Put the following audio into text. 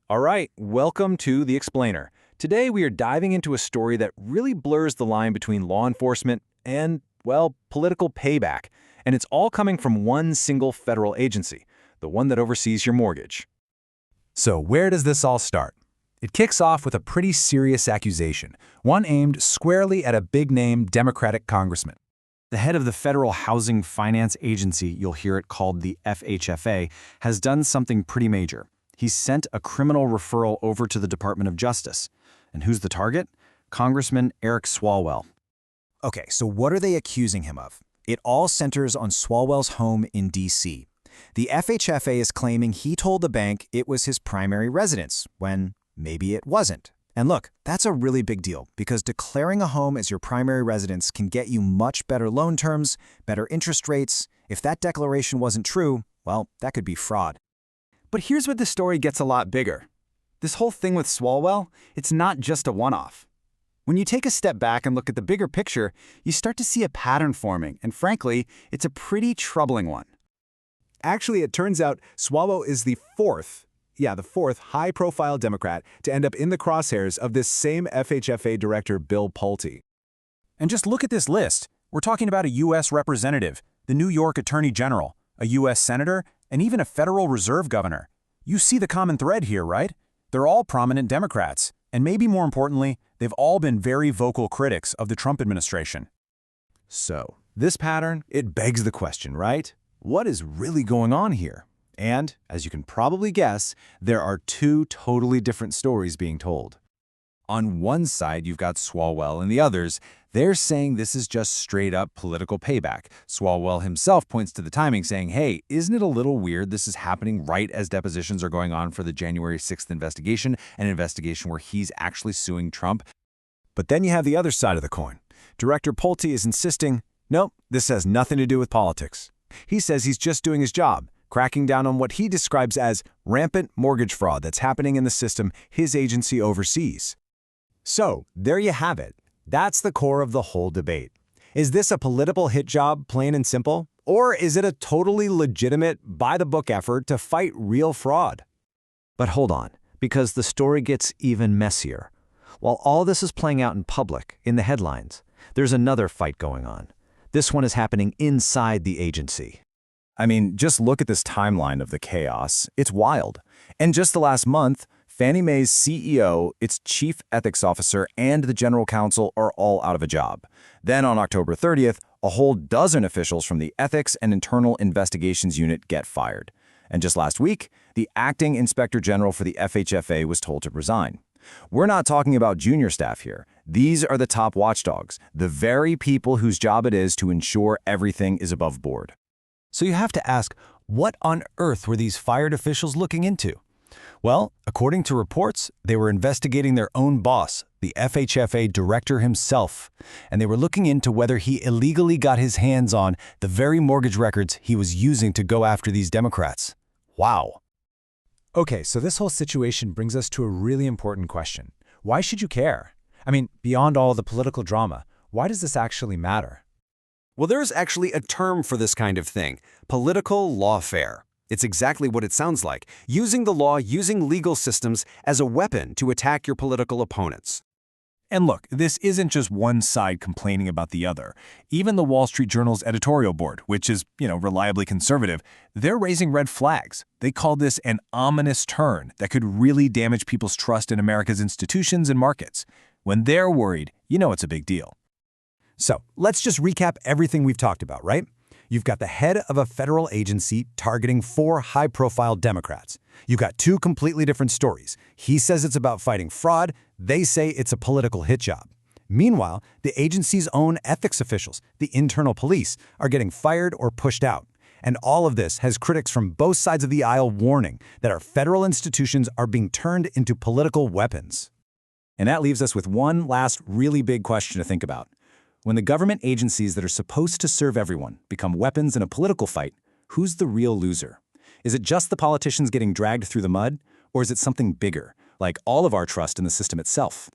All right, welcome to The Explainer. Today we are diving into a story that really blurs the line between law enforcement and, well, political payback. And it's all coming from one single federal agency, the one that oversees your mortgage. So where does this all start? It kicks off with a pretty serious accusation, one aimed squarely at a big-name Democratic congressman. The head of the Federal Housing Finance Agency, you'll hear it called the FHFA, has done something pretty major. He's sent a criminal referral over to the Department of Justice. And who's the target? Congressman Eric Swalwell. Okay, so what are they accusing him of? It all centers on Swalwell's home in D.C. The FHFA is claiming he told the bank it was his primary residence, when maybe it wasn't. And look, that's a really big deal, because declaring a home as your primary residence can get you much better loan terms, better interest rates. If that declaration wasn't true, well, that could be fraud. But here's where the story gets a lot bigger. This whole thing with Swalwell, it's not just a one-off. When you take a step back and look at the bigger picture, you start to see a pattern forming, and frankly, it's a pretty troubling one. Actually, it turns out Swalwell is the fourth high-profile Democrat to end up in the crosshairs of this same FHFA director, Bill Pulte. And just look at this list. We're talking about a U.S. representative, the New York Attorney General, a U.S. senator, and even a Federal Reserve governor. You see the common thread here, right? They're all prominent Democrats, and maybe more importantly, they've all been very vocal critics of the Trump administration. So, this pattern, it begs the question, right? What is really going on here? And, as you can probably guess, there are two totally different stories being told. On one side, you've got Swalwell and the others. They're saying this is just straight-up political payback. Swalwell himself points to the timing, saying, hey, isn't it a little weird this is happening right as depositions are going on for the January 6th investigation, an investigation where he's actually suing Trump? But then you have the other side of the coin. Director Pulte is insisting, nope, this has nothing to do with politics. He says he's just doing his job, cracking down on what he describes as rampant mortgage fraud that's happening in the system his agency oversees. So, there you have it. That's the core of the whole debate. Is this a political hit job, plain and simple? Or is it a totally legitimate, by-the-book effort to fight real fraud? But hold on, because the story gets even messier. While all this is playing out in public, in the headlines, there's another fight going on. This one is happening inside the agency. I mean, just look at this timeline of the chaos. It's wild. And just the last month, Fannie Mae's CEO, its chief ethics officer, and the general counsel are all out of a job. Then on October 30th, a whole dozen officials from the Ethics and Internal Investigations Unit get fired. And just last week, the acting inspector general for the FHFA was told to resign. We're not talking about junior staff here. These are the top watchdogs, the very people whose job it is to ensure everything is above board. So you have to ask, what on earth were these fired officials looking into? Well, according to reports, they were investigating their own boss, the FHFA director himself, and they were looking into whether he illegally got his hands on the very mortgage records he was using to go after these Democrats. Wow. Okay, so this whole situation brings us to a really important question. Why should you care? I mean, beyond all the political drama, why does this actually matter? Well, there's actually a term for this kind of thing, political lawfare. It's exactly what it sounds like, using the law, using legal systems as a weapon to attack your political opponents. And look, this isn't just one side complaining about the other. Even the Wall Street Journal's editorial board, which is, reliably conservative, they're raising red flags. They call this an ominous turn that could really damage people's trust in America's institutions and markets. When they're worried, it's a big deal. So, let's just recap everything we've talked about, right? You've got the head of a federal agency targeting 4 high-profile Democrats. You've got 2 completely different stories. He says it's about fighting fraud. They say it's a political hit job. Meanwhile, the agency's own ethics officials, the internal police, are getting fired or pushed out. And all of this has critics from both sides of the aisle warning that our federal institutions are being turned into political weapons. And that leaves us with one last really big question to think about. When the government agencies that are supposed to serve everyone become weapons in a political fight, who's the real loser? Is it just the politicians getting dragged through the mud? Or is it something bigger, like all of our trust in the system itself?